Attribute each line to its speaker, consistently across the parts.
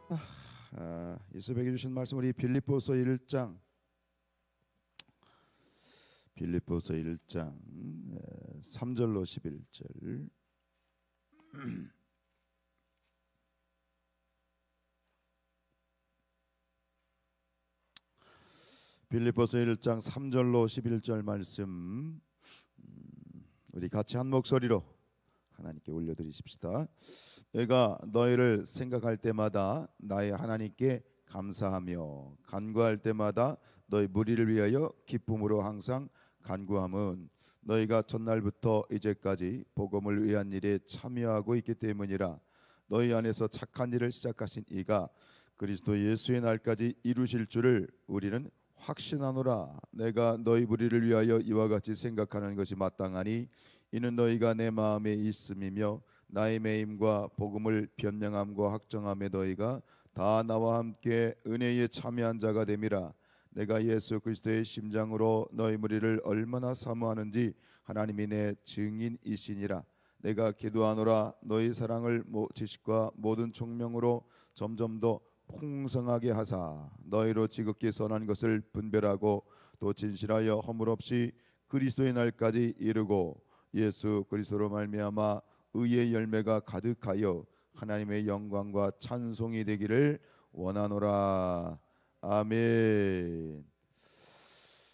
Speaker 1: 이 새벽에 주신 말씀 우리 빌립보서 1장 3절로 11절. 빌립보서 1장 3절로 11절 말씀 우리 같이 한 목소리로 하나님께 올려드리십시다. 내가 너희를 생각할 때마다 나의 하나님께 감사하며 간구할 때마다 너희 무리를 위하여 기쁨으로 항상 간구함은 너희가 첫날부터 이제까지 복음을 위한 일에 참여하고 있기 때문이라. 너희 안에서 착한 일을 시작하신 이가 그리스도 예수의 날까지 이루실 줄을 우리는 확신하노라. 내가 너희 무리를 위하여 이와 같이 생각하는 것이 마땅하니 이는 너희가 내 마음에 있음이며 나의 매임과 복음을 변명함과 확정함에 너희가 다 나와 함께 은혜에 참여한 자가 됨이라. 내가 예수 그리스도의 심장으로 너희 무리를 얼마나 사모하는지 하나님이 내 증인이시니라. 내가 기도하노라. 너희 사랑을 지식과 모든 총명으로 점점 더 풍성하게 하사 너희로 지극히 선한 것을 분별하고 또 진실하여 허물 없이 그리스도의 날까지 이르고 예수 그리스도로 말미암아 의의 열매가 가득하여 하나님의 영광과 찬송이 되기를 원하노라. 아멘.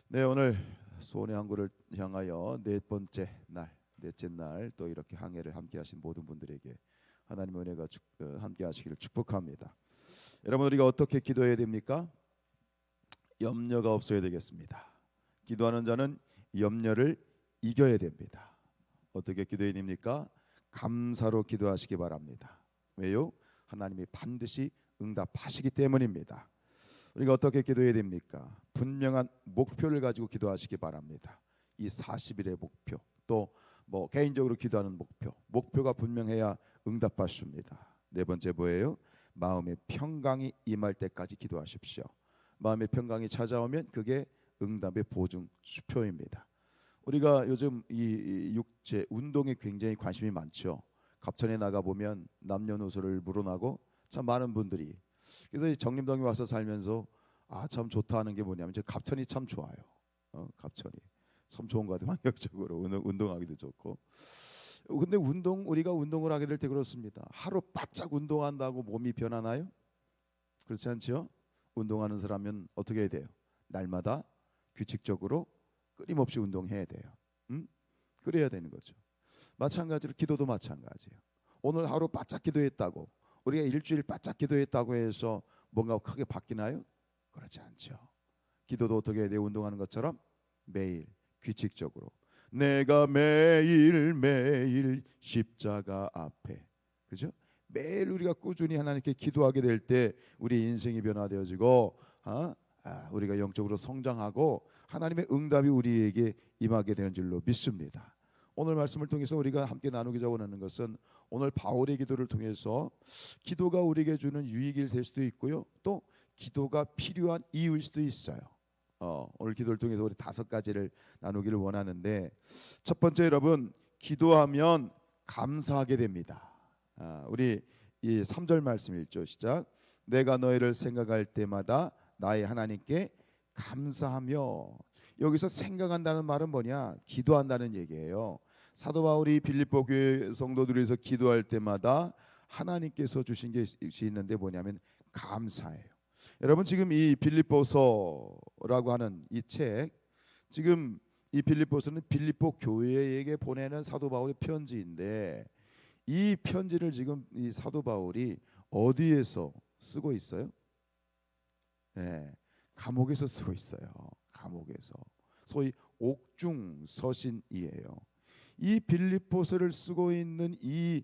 Speaker 1: 네, 오늘 소원의 항구를 향하여 넷째 날 또 이렇게 항해를 함께 하신 모든 분들에게 하나님의 은혜가 함께 하시기를 축복합니다. 여러분, 우리가 어떻게 기도해야 됩니까? 염려가 없어야 되겠습니다. 기도하는 자는 염려를 이겨야 됩니다. 어떻게 기도해야 됩니까? 감사로 기도하시기 바랍니다. 왜요? 하나님이 반드시 응답하시기 때문입니다. 우리가 어떻게 기도해야 됩니까? 분명한 목표를 가지고 기도하시기 바랍니다. 이 40일의 목표, 또 개인적으로 기도하는 목표가 분명해야 응답하십니다. 네 번째 뭐예요? 마음의 평강이 임할 때까지 기도하십시오. 마음의 평강이 찾아오면 그게 응답의 보증 수표입니다. 우리가 요즘 이 육체 운동에 굉장히 관심이 많죠. 갑천에 나가 보면 남녀노소를 물어나고 참 많은 분들이, 그래서 정림동에 와서 살면서 참 좋다 하는 게 뭐냐면 갑천이 참 좋아요. 갑천이 참 좋은 것 같아요. 환경적으로 운동하기도 좋고. 근데 우리가 운동을 하게 될 때 그렇습니다. 하루 바짝 운동한다고 몸이 변하나요? 그렇지 않죠? 운동하는 사람은 어떻게 해야 돼요? 날마다 규칙적으로 끊임없이 운동해야 돼요. 그래야 되는 거죠. 마찬가지로 기도도 마찬가지예요. 오늘 하루 바짝 기도했다고, 우리가 일주일 바짝 기도했다고 해서 뭔가 크게 바뀌나요? 그렇지 않죠. 기도도 어떻게 해야 돼요? 운동하는 것처럼 매일 규칙적으로 내가 매일 십자가 앞에, 그죠? 매일 우리가 꾸준히 하나님께 기도하게 될 때 우리 인생이 변화되어지고 우리가 영적으로 성장하고 하나님의 응답이 우리에게 임하게 되는 줄로 믿습니다. 오늘 말씀을 통해서 우리가 함께 나누고자 원하는 것은 오늘 바울의 기도를 통해서 기도가 우리에게 주는 유익이 될 수도 있고요, 또 기도가 필요한 이유일 수도 있어요. 오늘 기도를 통해서 우리 5가지를 나누기를 원하는데, 첫 번째, 여러분, 기도하면 감사하게 됩니다. 우리 이 3절 말씀 읽죠. 시작. 내가 너희를 생각할 때마다 나의 하나님께 감사하며. 여기서 생각한다는 말은 뭐냐? 기도한다는 얘기예요. 사도 바울이 빌립보 교회 성도들에서 기도할 때마다 하나님께서 주신 것이 있는데 뭐냐면 감사예요. 여러분, 지금 이 빌립보서라고 하는 이 책, 지금 이 빌립보서는 빌립보 교회에게 보내는 사도 바울의 편지인데, 이 편지를 지금 이 사도 바울이 어디에서 쓰고 있어요? 네, 감옥에서 쓰고 있어요. 감옥에서. 소위 옥중 서신이에요. 이 빌립보서를 쓰고 있는 이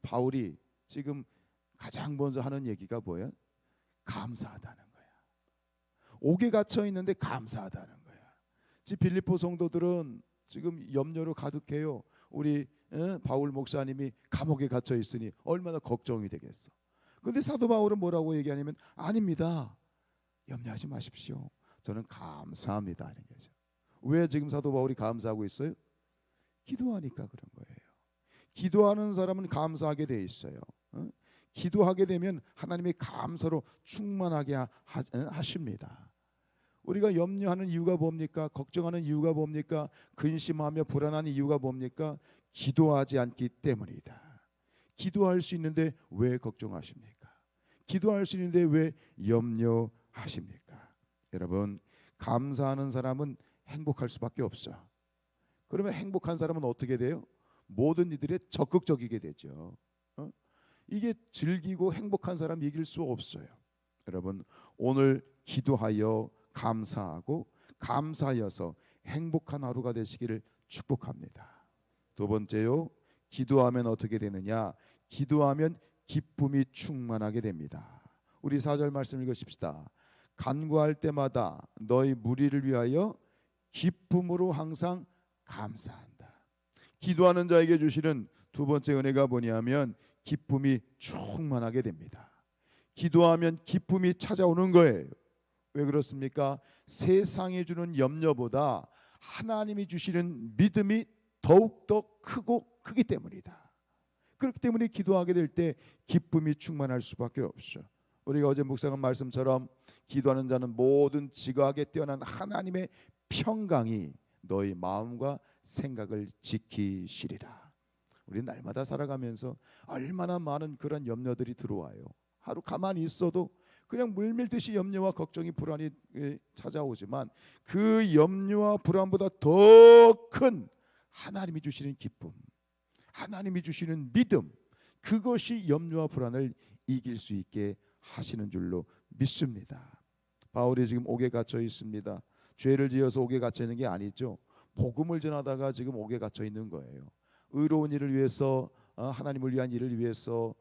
Speaker 1: 바울이 지금 가장 먼저 하는 얘기가 뭐예요? 감사하다는 거야. 옥에 갇혀 있는데 감사하다는 거야. 지금 빌립보 성도들은 지금 염려로 가득해요. 우리 바울 목사님이 감옥에 갇혀 있으니 얼마나 걱정이 되겠어. 근데 사도 바울은 뭐라고 얘기하냐면 아닙니다. 염려하지 마십시오. 저는 감사합니다 하는 거죠. 왜 지금 사도 바울이 감사하고 있어요? 기도하니까 그런 거예요. 기도하는 사람은 감사하게 돼 있어요. 기도하게 되면 하나님의 감사로 충만하게 하십니다. 우리가 염려하는 이유가 뭡니까? 걱정하는 이유가 뭡니까? 근심하며 불안한 이유가 뭡니까? 기도하지 않기 때문이다. 기도할 수 있는데 왜 걱정하십니까? 기도할 수 있는데 왜 염려하십니까? 여러분, 감사하는 사람은 행복할 수밖에 없어. 그러면 행복한 사람은 어떻게 돼요? 모든 이들에 적극적이게 되죠. 이게 즐기고 행복한 사람 이길 수 없어요. 여러분, 오늘 기도하여 감사하고 감사하여서 행복한 하루가 되시기를 축복합니다. 두 번째요, 기도하면 어떻게 되느냐? 기도하면 기쁨이 충만하게 됩니다. 우리 4절 말씀 읽으십시다. 간구할 때마다 너희 무리를 위하여 기쁨으로 항상 감사한다. 기도하는 자에게 주시는 두 번째 은혜가 뭐냐면 기쁨이 충만하게 됩니다. 기도하면 기쁨이 찾아오는 거예요. 왜 그렇습니까? 세상이 주는 염려보다 하나님이 주시는 믿음이 더욱더 크기 때문이다. 그렇기 때문에 기도하게 될 때 기쁨이 충만할 수밖에 없어. 우리가 어제 묵상한 말씀처럼 기도하는 자는 모든 지각에 뛰어난 하나님의 평강이 너희 마음과 생각을 지키시리라. 우리 날마다 살아가면서 얼마나 많은 그런 염려들이 들어와요. 하루 가만히 있어도 그냥 물밀듯이 염려와 걱정이 불안이 찾아오지만 그 염려와 불안보다 더 큰 하나님이 주시는 기쁨, 하나님이 주시는 믿음, 그것이 염려와 불안을 이길 수 있게 하시는 줄로 믿습니다. 바울이 지금 옥에 갇혀 있습니다. 죄를 지어서 옥에 갇혀 있는 게 아니죠. 복음을 전하다가 지금 옥에 갇혀 있는 거예요. 의로운 일을 위해서, 하나님을 위한 일을 위해서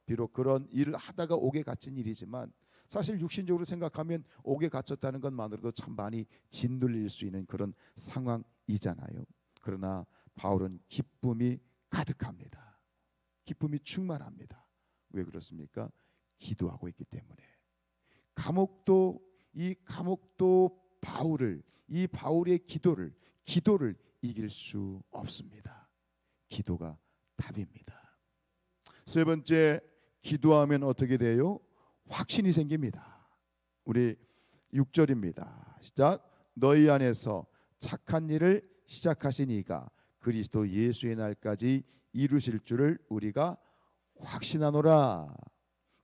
Speaker 1: 비록 그런 일을 하다가 옥에 갇힌 일이지만 사실 육신적으로 생각하면 옥에 갇혔다는 것만으로도 참 많이 짓눌릴 수 있는 그런 상황이잖아요. 그러나 바울은 기쁨이 가득합니다. 기쁨이 충만합니다. 왜 그렇습니까? 기도하고 있기 때문에. 감옥도 바울의 기도를 이길 수 없습니다. 기도가 답입니다. 세 번째, 기도하면 어떻게 돼요? 확신이 생깁니다. 우리 6절입니다. 시작. 너희 안에서 착한 일을 시작하신 이가 그리스도 예수의 날까지 이루실 줄을 우리가 확신하노라.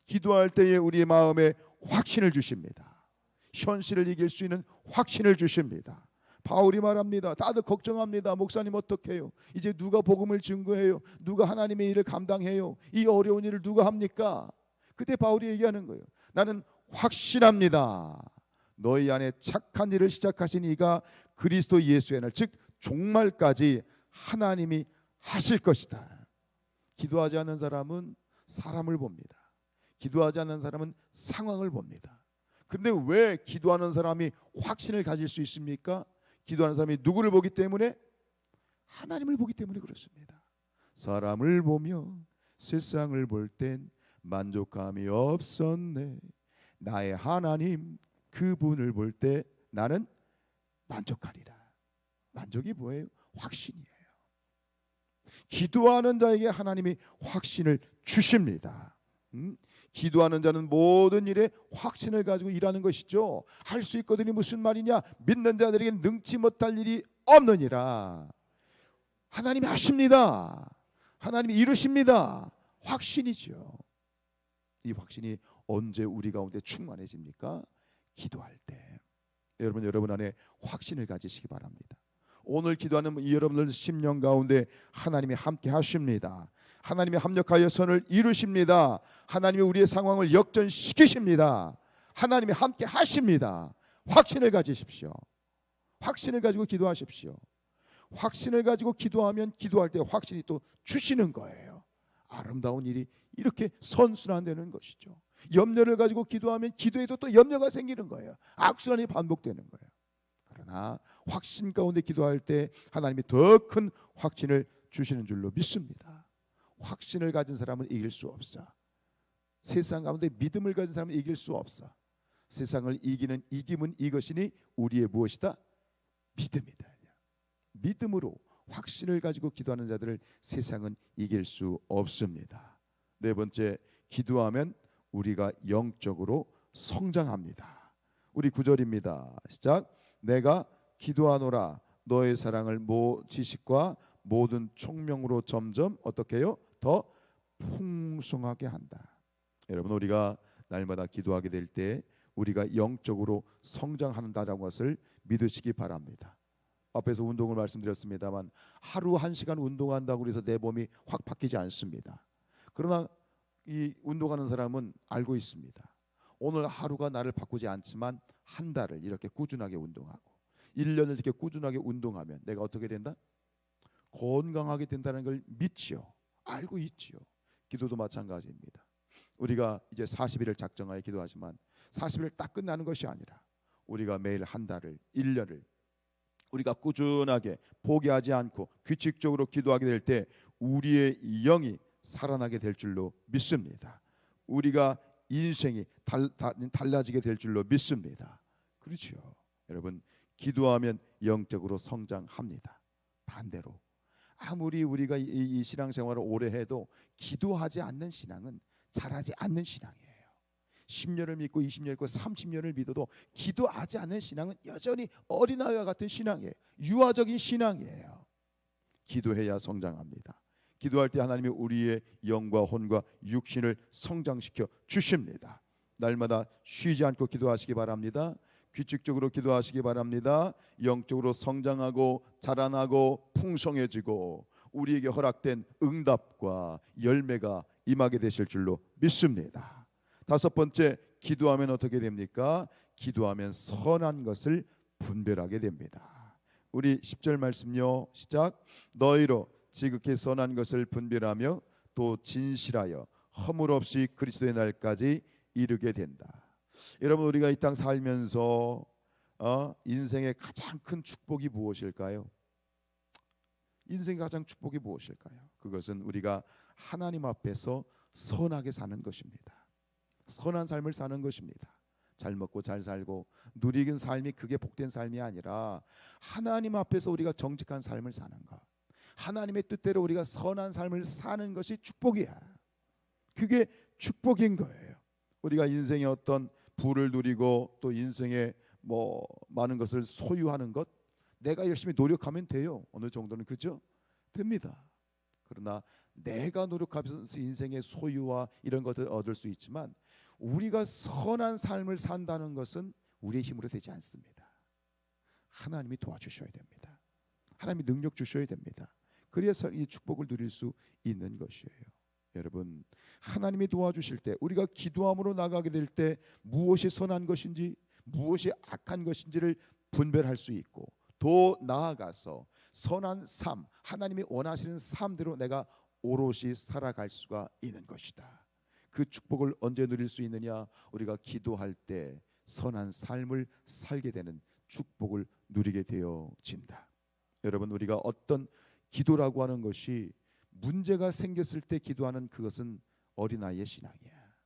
Speaker 1: 기도할 때에 우리 마음에 확신을 주십니다. 현실을 이길 수 있는 확신을 주십니다. 바울이 말합니다. 다들 걱정합니다. 목사님 어떻게 해요? 이제 누가 복음을 증거해요? 누가 하나님의 일을 감당해요? 이 어려운 일을 누가 합니까? 그때 바울이 얘기하는 거예요. 나는 확신합니다. 너희 안에 착한 일을 시작하신 이가 그리스도 예수의 날, 즉 종말까지 하나님이 하실 것이다. 기도하지 않는 사람은 사람을 봅니다. 기도하지 않는 사람은 상황을 봅니다. 그런데 왜 기도하는 사람이 확신을 가질 수 있습니까? 기도하는 사람이 누구를 보기 때문에? 하나님을 보기 때문에 그렇습니다. 사람을 보며 세상을 볼 땐 만족감이 없었네. 나의 하나님 그분을 볼 때 나는 만족하리라. 만족이 뭐예요? 확신이에요. 기도하는 자에게 하나님이 확신을 주십니다. 기도하는 자는 모든 일에 확신을 가지고 일하는 것이죠. 할 수 있거든이 무슨 말이냐? 믿는 자들에게 능치 못할 일이 없느니라. 하나님이 하십니다. 하나님이 이루십니다. 확신이죠. 이 확신이 언제 우리 가운데 충만해집니까? 기도할 때. 여러분 안에 확신을 가지시기 바랍니다. 오늘 기도하는 이 여러분들 심령 가운데 하나님이 함께 하십니다. 하나님이 합력하여 선을 이루십니다. 하나님이 우리의 상황을 역전시키십니다. 하나님이 함께 하십니다. 확신을 가지십시오. 확신을 가지고 기도하십시오. 확신을 가지고 기도하면 기도할 때 확신이 또 주시는 거예요. 아름다운 일이 이렇게 선순환되는 것이죠. 염려를 가지고 기도하면 기도에도 또 염려가 생기는 거예요. 악순환이 반복되는 거예요. 그러나 확신 가운데 기도할 때 하나님이 더 큰 확신을 주시는 줄로 믿습니다. 확신을 가진 사람은 이길 수 없어. 세상 가운데 믿음을 가진 사람은 이길 수 없어. 세상을 이기는 이김은 이것이니 우리의 무엇이다? 믿음이다. 믿음으로 확신을 가지고 기도하는 자들을 세상은 이길 수 없습니다. 네 번째, 기도하면 우리가 영적으로 성장합니다. 우리 9절입니다. 시작. 내가 기도하노라 너의 사랑을 지식과 모든 총명으로 점점 어떻게 해요? 더 풍성하게 한다. 여러분, 우리가 날마다 기도하게 될 때 우리가 영적으로 성장한다는 것을 믿으시기 바랍니다. 앞에서 운동을 말씀드렸습니다만 하루 1시간 운동한다고 해서 내 몸이 확 바뀌지 않습니다. 그러나 이 운동하는 사람은 알고 있습니다. 오늘 하루가 나를 바꾸지 않지만 한 달을 이렇게 꾸준하게 운동하고 1년을 이렇게 꾸준하게 운동하면 내가 어떻게 된다? 건강하게 된다는 걸 믿지요. 알고 있지요. 기도도 마찬가지입니다. 우리가 이제 40일을 작정하여 기도하지만 40일 딱 끝나는 것이 아니라 우리가 매일 한 달을 1년을 우리가 꾸준하게 포기하지 않고 규칙적으로 기도하게 될 때 우리의 영이 살아나게 될 줄로 믿습니다. 우리가 인생이 달라지게 될 줄로 믿습니다. 그렇죠. 여러분, 기도하면 영적으로 성장합니다. 반대로 아무리 우리가 이 신앙생활을 오래 해도 기도하지 않는 신앙은 자라지 않는 신앙이에요. 10년을 믿고 20년 믿고 30년을 믿어도 기도하지 않는 신앙은 여전히 어린아이와 같은 신앙이에요. 유아적인 신앙이에요. 기도해야 성장합니다. 기도할 때 하나님이 우리의 영과 혼과 육신을 성장시켜 주십니다. 날마다 쉬지 않고 기도하시기 바랍니다. 규칙적으로 기도하시기 바랍니다. 영적으로 성장하고 자라나고 풍성해지고 우리에게 허락된 응답과 열매가 임하게 되실 줄로 믿습니다. 5번째, 기도하면 어떻게 됩니까? 기도하면 선한 것을 분별하게 됩니다. 우리 10절 말씀요. 시작. 너희로 지극히 선한 것을 분별하며 또 진실하여 허물 없이 그리스도의 날까지 이르게 된다. 여러분, 우리가 이 땅 살면서 인생의 가장 큰 축복이 무엇일까요? 인생의 가장 축복이 무엇일까요? 그것은 우리가 하나님 앞에서 선하게 사는 것입니다. 선한 삶을 사는 것입니다. 잘 먹고 잘 살고 누리는 삶이 그게 복된 삶이 아니라 하나님 앞에서 우리가 정직한 삶을 사는 것, 하나님의 뜻대로 우리가 선한 삶을 사는 것이 축복이야. 그게 축복인 거예요. 우리가 인생의 어떤 부를 누리고 또 인생의 많은 것을 소유하는 것, 내가 열심히 노력하면 돼요. 어느 정도는 그죠? 됩니다. 그러나 내가 노력하면서 인생의 소유와 이런 것들을 얻을 수 있지만 우리가 선한 삶을 산다는 것은 우리의 힘으로 되지 않습니다. 하나님이 도와주셔야 됩니다. 하나님이 능력 주셔야 됩니다. 그래서 이 축복을 누릴 수 있는 것이에요. 여러분, 하나님이 도와주실 때 우리가 기도함으로 나가게 될 때 무엇이 선한 것인지 무엇이 악한 것인지를 분별할 수 있고 더 나아가서 선한 삶, 하나님이 원하시는 삶대로 내가 오롯이 살아갈 수가 있는 것이다. 그 축복을 언제 누릴 수 있느냐? 우리가 기도할 때 선한 삶을 살게 되는 축복을 누리게 되어진다. 여러분, 우리가 어떤 기도라고 하는 것이 문제가 생겼을 때 기도하는 그것은 어린아이의 신앙이야.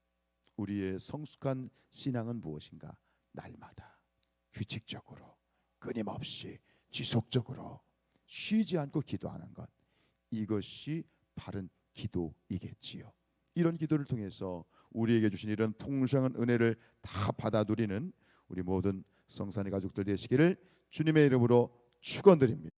Speaker 1: 우리의 성숙한 신앙은 무엇인가? 날마다 규칙적으로 끊임없이 지속적으로 쉬지 않고 기도하는 것, 이것이 바른 기도이겠지요. 이런 기도를 통해서 우리에게 주신 이런 풍성한 은혜를 다 받아 누리는 우리 모든 성산의 가족들 되시기를 주님의 이름으로 축원드립니다.